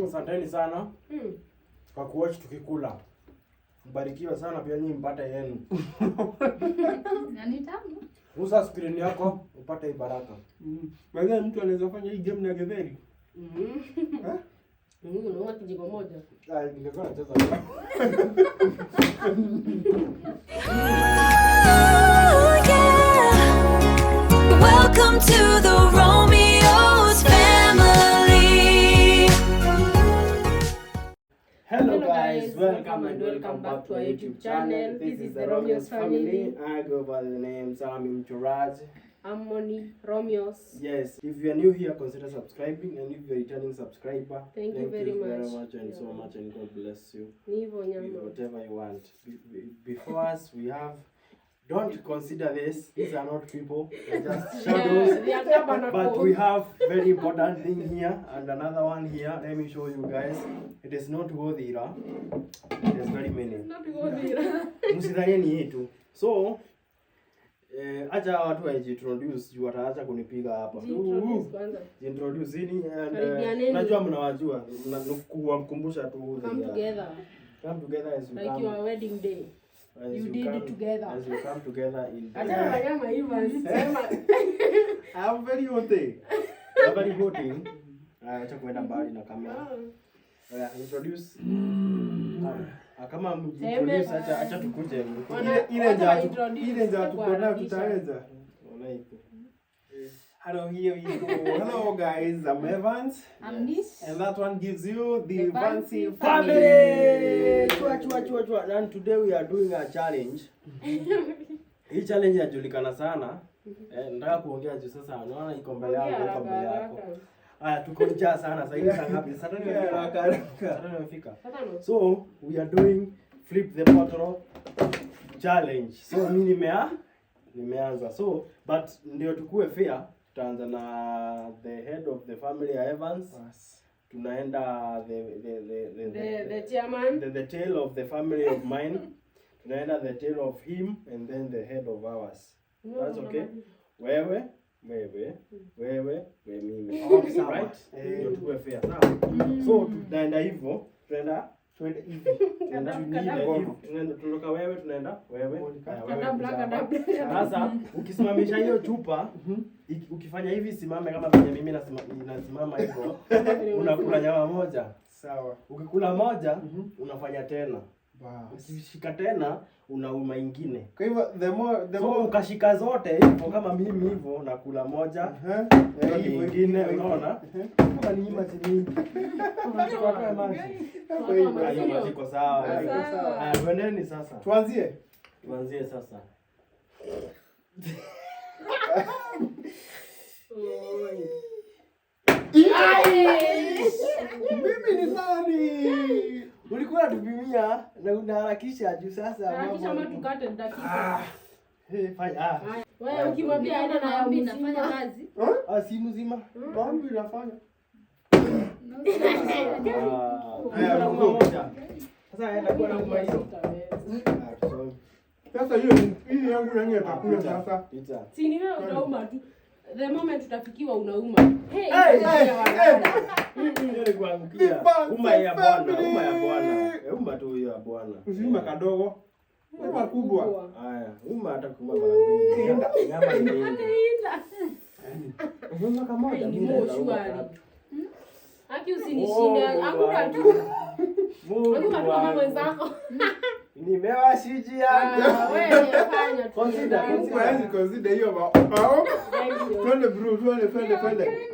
Asanteni sana kwa kuwatch tukikula. Mbarikiwe sana pia nyinyi mpate yenu. Na ni tamu. Usa screen yako upate hii baraka. Wewe mtu anaweza fanya hii game na getheri? Unaona kijiko moja. Ningekuwa nacheza. Welcome to the Romeo's family. Hello guys, welcome and welcome back to our YouTube channel. This is the Romeo's family. I go by the name Sami Mchuraj. I'm Moni Romeo's. Yes, if you are new here, consider subscribing, and if you are a returning subscriber, Thank you very much and so much, and God bless you Nivo with nyama. whatever you want. Before us, we have. Don't consider this. These are not people. They're just shadows. But we have very important thing here and another one here. Let me show you guys. It is not Godira. It is very many. Not Godira. Msidhanie ni yetu. So acha watu wajiintroduce juu wataacha kunipiga hapa. Introduce ni najua mnawajua. Kuwakumbusha tu. Come together. Come together as you like come. your wedding day. As you did it together. As you come together in. I'm very hote. I'm very hote. Acha kuenda mbali na kamera. Introduce. Kama introduce acha tukuje. Ile ndio tukona tutaweza. Hello, here we go. Hello guys, I'm Evans. I'm Nish. And that one gives you the Vancy family. Chua. And today we are doing a challenge. Hii challenge inajulikana sana. Nataka kuongea juu sasa unaona iko mbele yangu iko mbele yako. Tuko njaa sana sasa hivi saa ngapi? Sasa nimefika. So we are doing flip the bottle challenge. So mimi nimeanza. So but ndio tukue fair. Tutaanza na the head of the family Evans. Tunaenda the chairman. The tail of the family of mine. Tunaenda the tail of him and then the head of ours. That's okay. Wewe mimi. Right? Ndio tukue fair. Sawa? So tunaenda hivyo. Tunaenda hivi. Tunatoka wewe tunaenda wewe. Sasa ukisimamisha hiyo chupa, ukifanya hivi simame kama vile mimi nasimama hivyo, unakula nyama moja. Sawa. Ukikula moja, unafanya tena. Ukishika tena, unauma ingine. Kwa hivyo the more ukashika zote hivyo kama mimi hivyo nakula moja. Ingine unaona? Kama ni nyima chini. Unachukua kama maji. Hayo ziko sawa. Haya, twendeni sasa. Tuanzie sasa. Mimi ni nani? Ulikuwa tupimia na unaharakisha juu sasa. Harakisha ama tukate dakika. Fanya. Wewe ukimwambia aenda na yambi nafanya kazi. Si mzima. Mambo inafanya. Haya, moja. Sasa aenda kwa na hiyo. Sasa hiyo hii yangu nani atakula sasa? Si ni wewe utauma tu. The moment utafikiwa unauma. Hey. Ndio kuangukia. Uma ya bwana. Uma tu hiyo ya bwana. Usiuma kadogo. Uma kubwa. Haya, uma hata kuma mara mbili. Nyama nyingi. Uma kama moja ni moshwari. Haki usinishinde. Hakuna tu. Mungu kama mwenzako. Nimewashiji hata. Wewe fanya tu. Consider hiyo ba. Twende bro, twende.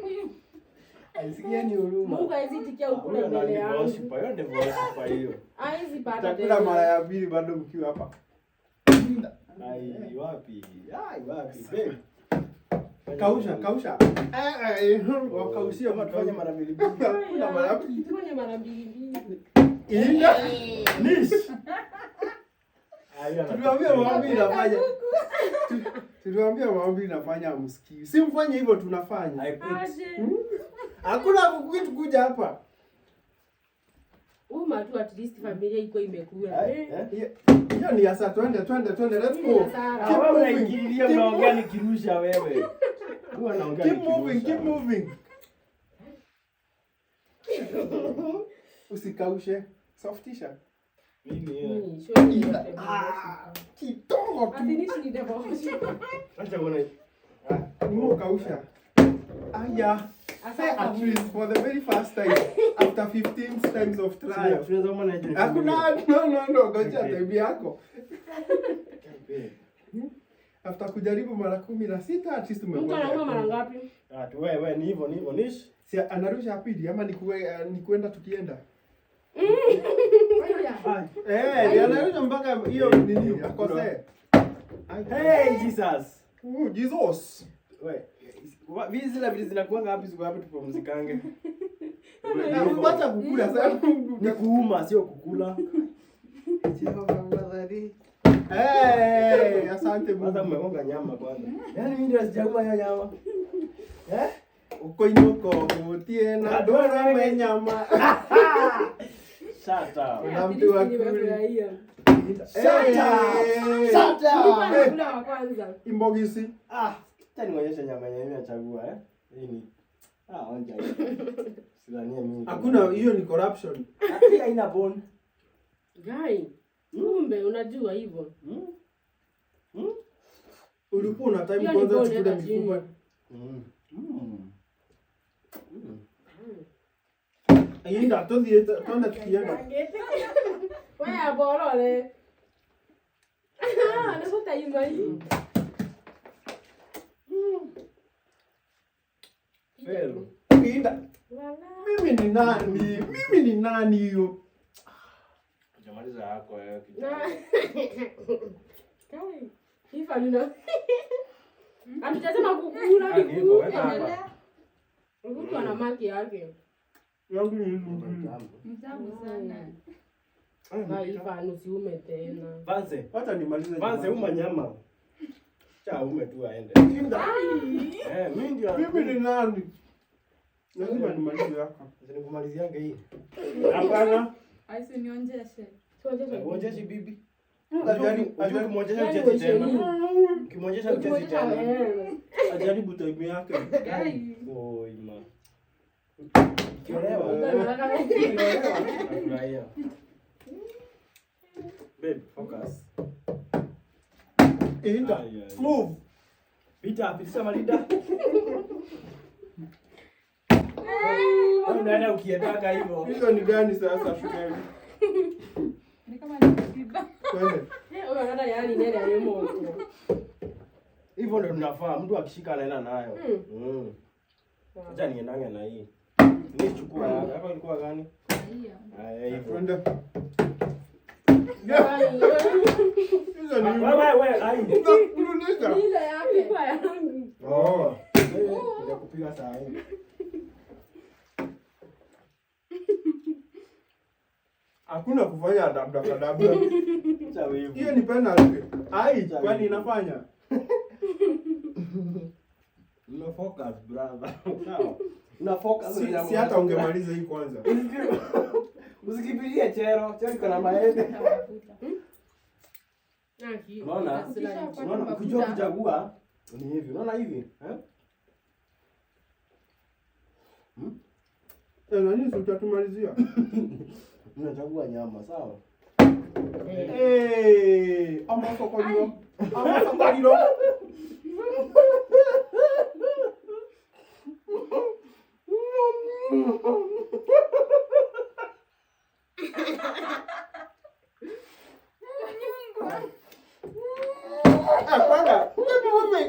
Aisikia ni huruma. Mungu aizitikia ukule mbele yangu. Hiyo ndio worship hiyo. Aizi pata takula mara ya pili bado mkiwa hapa. Wapi? Babe. Kausha. Wakaushia Tufanye mara mbili. Kuna mara pili. Tufanye mara mbili. Inda. Nish. Tuliwaambia maombi inafanya msikii. Si mfanye hivyo tunafanya. Hakuna kukitu kuja hapa. Tu at least familia iko imekula. Hiyo ni sasa twende let's go. Wewe unaingilia unaongea nikirusha wewe. Huwa naongea Keep moving. Usikaushe. Softisha. Mimi Kidogo tu. acha kuona. Nimo kausha. Aya. At least for the very first time after 15 times of trial. Tunaweza maana hiyo. Hakuna no ngoja time yako. After kujaribu mara 16 at least Mtu anauma mara ngapi? Wewe ni hivyo nish. Si anarusha pili ama ni kwenda tukienda? Anarusha mpaka hiyo nini akose. Hey Jesus. Jesus. Wewe hizi zile vitu zinakuanga wapi siku wapi tupumzikange? Wacha kukula sasa. Ni kuuma sio kukula. Asante Kwanza Mungu. mmegonga nyama kwanza. Yaani mimi ndio sijauma hiyo nyama. Uko inuko mutie na dora menyama. Shut up. Na mtu wa kuli. Shut Kula wa kwanza. Imbogisi. Acha nionyeshe nyama yenyewe nimechagua Hii ni onja hiyo. Sidhania mimi. Hakuna hiyo ni corruption. Hii haina bone. Guy. Kumbe unajua hivyo. Ulikuwa una time Hiyo ni kwanza bone tukule hata chini. mifupa. Ainda tonda tukienda. Wewe borole. Anafuta yuma hii. Fail. Ainda. Mimi ni nani hiyo? Jamaliza yako wewe Kai. Hifa nina. Ametasema kukula ni hivyo weka hapa. Mtu ana maki yake. Yangu ni Mtamu sana. Hifa nusiume tena. Vanze. Hata nimalize. Vanze uma nyama. Cha ume tu aende. Mimi ndio. Mimi ni nani? Lazima nimalize hapa. Nikumaliziange hii. Hapana. Aisi nionjeshe. Uonjeshi bibi. Ajaribu Kumwonjesha uchezi tena. Ukimwonjesha uchezi tena. Ajaribu time yake. Oi ma. Kielewa. Nafurahia. Babe, focus. Ainda. Move. Pitisha Malinda. Unaenda ukiendaka hivyo. Hizo ni gani sasa shukeni? Ni kama nimepiba. Twende. Wewe unaona yani nene alimo. Hivyo ndio tunafaa. Mtu akishika anaenda nayo. Acha niendange na hii. Nichukua yako. Yako ilikuwa gani? Hiyo. Hivyo. Twende. Hizo ni Wewe, ai. unaniza. Ile yake kwa yangu. Nitakupiga saa hii. Hakuna kufanya dabda. Acha wewe. Hiyo ni penalty. Kwani inafanya? Una focus brother. Sawa. Una focus Si hata ungemaliza hii kwanza. Usikipilie chero iko na maende. Unaona ukijua kuchagua ni hivi. Unaona hivi? Nani utatumalizia? Unachagua nyama, sawa? Ama sokolio. Ama sokolio.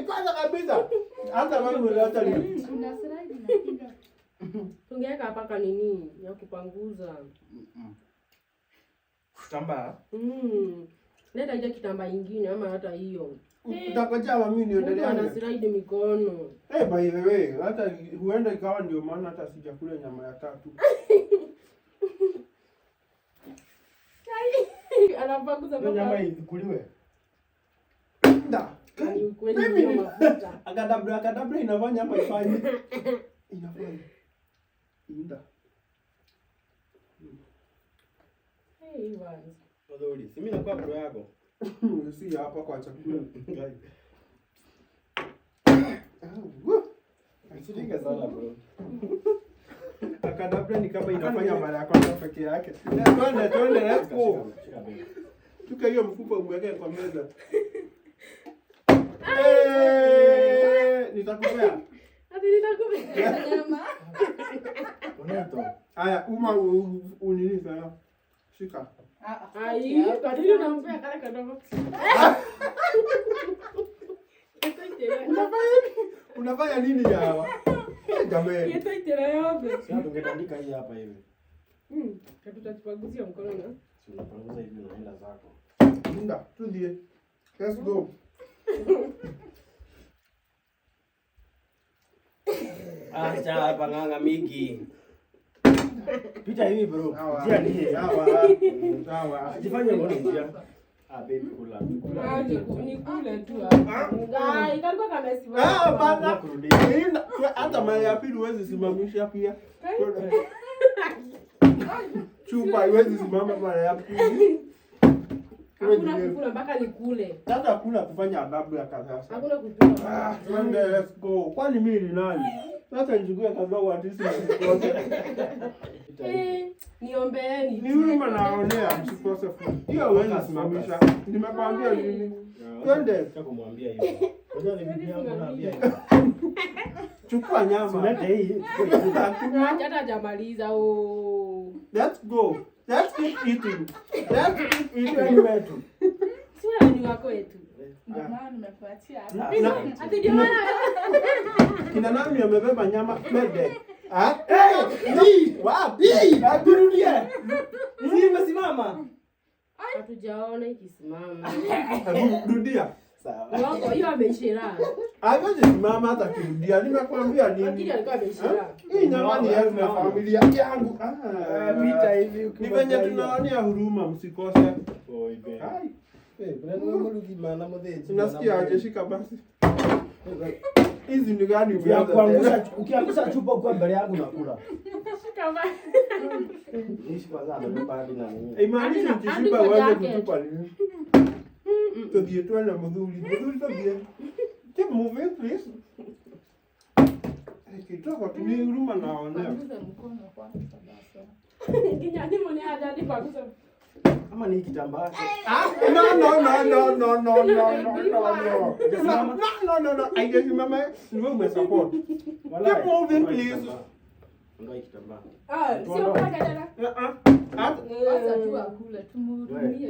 Kwanza kabisa. Hata mimi hata ni. Una slide inapiga. Tungeweka hapa kanini ya kupanguza. Kitambaa. Leta ile kitambaa ingine ama hata hiyo. Utakoja mimi niendelee. Ana slide mikono. By the way, hata huenda ikawa ndio maana hata sijakula nyama ya tatu. Anapanguza Nyama hii ikuliwe. Da. Ni kweli ni mafuta. Akadabra inafanya hapa ifanye. Inafanya. Inda. Ivan. Nzuri. Si mimi nakuwa bro yako. Si hapa kwa chakula. Usitinge sana bro. Akadabra ni kama inafanya mara ya kwanza peke yake. Twende, let's go. Tuka hiyo mfupa umweke kwa meza. Nitakupea. Hadi nitakupea. Nyama. Unaito. Haya, unini sana. Shika. Ai, kwa nini unampea kale kadogo? Unafanya nini hawa? Jamani. Yeto itera yobe. Sasa tungetandika hii hapa hivi. Tutachipaguzia mkono na. Si unapanguza hivi unaenda zako. Nda, tulie. Let's go. Acha hapa nganga mingi. Pita hivi bro. Sawa. Njia ni hii. Sawa. Jifanye uone njia. Baby kula. Ni kule tu hapa. Ai, kalikuwa kamesimama. Bana. Kurudia. Hata mara ya pili huwezi simamisha pia. Chupa haiwezi simama mara ya pili. Hakuna kukula mpaka ni kule. Sasa hakuna kufanya adabu ya kadhaa. Hakuna kukula. Twende, let's go. Kwani mimi ni nani? Sasa nichukue kadogo atisi msikose. Niombeeni. Ni huruma naonea msikose. Hiyo huwezi simamisha. Nimekwambia nini? Twende. Nataka kumwambia hivyo. Unajua ni bibi yangu naambia hivyo. Chukua nyama. Silete hii. Hata hajamaliza. Oh. Let's go. Let's keep eating. Let's keep Hiyo eating. wetu. Sio ni wako wetu. Ndio maana nimekuachia. Ati ndio maana Kina nani amebeba nyama mede? Ah? Ni wapi? Aturudie. Hizi imesimama. hatujaona ikisimama. Rudia. Sawa. Wako hiyo ameishira. Haiwezi simama hata kirudia. Nimekwambia Lakini nini? alikuwa ameishira. Hii nyama ni yangu na familia yangu. Pita hivi Ni venye tunaonea huruma msikose. Oi be. Hai. Kuna mwangu kimana mudheji. Unasikia aje shika basi. Hizi ni gani Ukiangusha chupa kwa mbele yangu nakula. Shika basi. Nishi kwanza amebeba hadi na nini. Imagine ukishiba uanze kutupa nini? Tudie twende mudhuri. Mudhuri tudie. Keep moving please. Kitoko tuni huruma naonea. Punguza mkono kwanza basi. Kinyani mwenye hajadi kwa kusema. Ama ni kitambaa. No. Haijasimama. Ni wewe umesupport. Keep moving please. Ndio kitambaa. Sio kwa dada. Kwanza tu akule tumhudumie.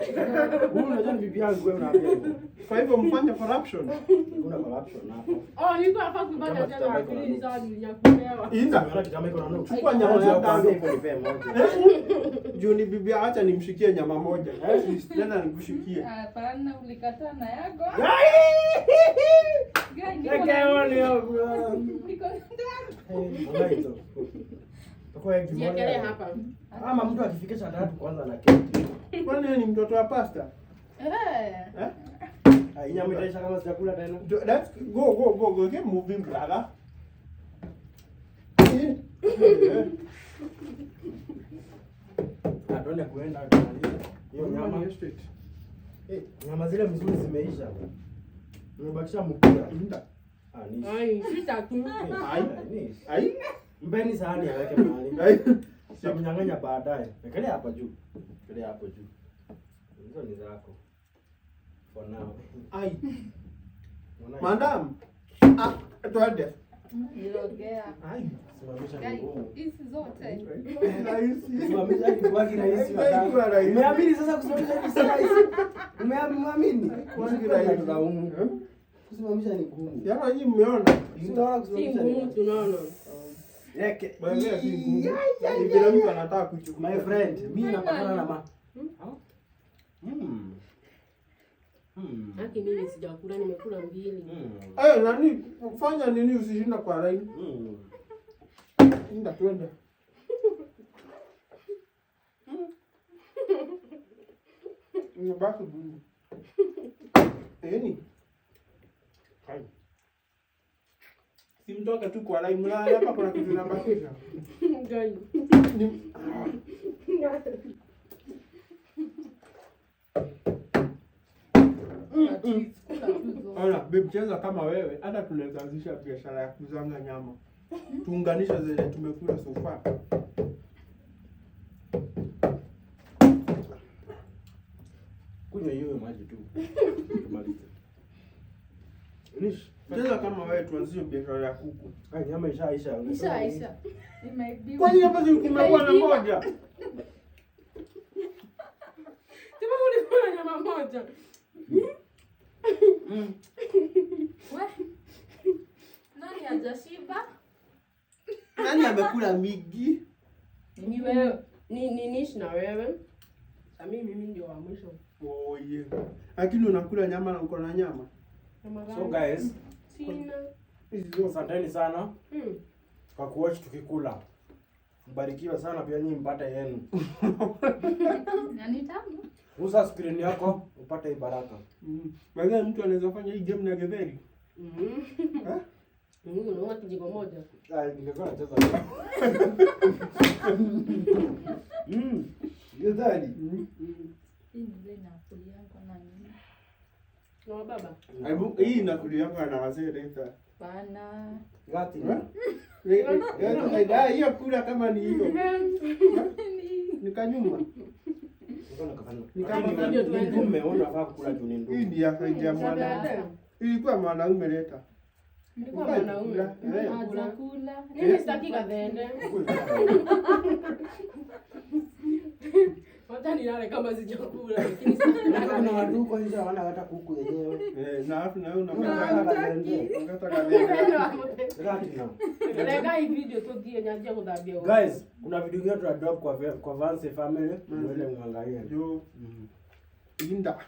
Wewe unajua ni bibi yangu wewe unaambia hivyo. Kwa hivyo mfanye corruption. Kuna corruption hapo. Niko hapa kubata tena akili za niliyakupewa. Inza. Unaona kitambaa iko na nusu. Chukua nyama ya kando. Nipe moja. Juu ni bibi, acha nimshikie nyama moja. Tena nikushikie. Hapana, ulikataa na yako. Gani? Unaito. Kwa hiyo Jiekelee hapa. ama mtu akifikisha tatu kwanza na keki. Kwani wewe ni mtoto wa pasta? Nyama itaisha kama sijakula tena. Let's go. Keep moving, brother. Tuende kuenda kumaliza hiyo nyama. Nyama zile mzuri zimeisha. Nimebakisha mkula. Ni. Ai, sita tu. Ai. Mpeni sahani aweke mahali. Sitamnyang'anya baadaye. Wekelea hapa juu. Wekelea hapo juu. Hizo ni zako. For now. Ai. Madam. Twende. Nilogea. Ai. Simamisha mguu. Hizi zote. Simamisha kwa kirahisi madam. Umeamini sasa kusimamisha hivi rahisi? Umeamini? Kwa kirahisi laumu. Kusimamisha ni ngumu. Yaani nyinyi mmeona? Sitaona Si kusimamisha. ngumu tunaona. Yeke. Bwana si ngumu. Ni vile mtu anataka kuchukua. My friend, mimi napatana na Haki mimi sijakula, nimekula mbili. Nani fanya nini usishinda kwa line? Inda twende. Basi buni. Eni. Hai. Simtoke tu kwa line mlaya hapa kuna kitu nabakisha. Gani? Ona, babe cheza kama wewe, hata tunaweza anzisha biashara ya kuzanga nyama. tuunganishe zile tumekula so far. Kunywa hiyo maji tu. Tumalize. Nish. Cheza kama wewe tuanzie biashara ya kuku. Nyama ishaisha. Ishaisha. Imeibiwa. Kwani hapa si kumekuwa na moja? Sema ulikuwa na nyama moja. We. Nani hajashiba? Nani amekula migi? Ni wewe, ni Nish na wewe. Mimi ndio wa mwisho. Oh yeah. Lakini unakula nyama na uko na nyama? So guys, sina. Asanteni sana kwa kuwatch tukikula. Mbarikiwe sana pia nyinyi mpate yenu. Nani tamu? Usa screen yako upate hii baraka. Baada mtu anaweza fanya hii game na getheri. Unaona kijiko moja. Ningekuwa nacheza. Getheri. Hii ndio inakulia kwa nani? Na baba. Aibu hii inakulia kwa na wazee leta. Bana. Gati. Hiyo kula kama ni hiyo. Nikanyuma. Umeona faa kula tu ni ndugu. Hii ndio ya mwana. Ilikuwa mwanaume leta. Nilikuwa mwanaume. Hajakula. Mimi sitaki kadhende. Wacha nilale kama sijakula lakini Kuna watu huko nje hawana hata kuku yenyewe. Na afu na wewe Unataka kadende. Lega hii video tu die nyanja kudhabia. Guys, kuna video yetu ya drop kwa Vance family. Mwende mwangalie. Yo. Inda.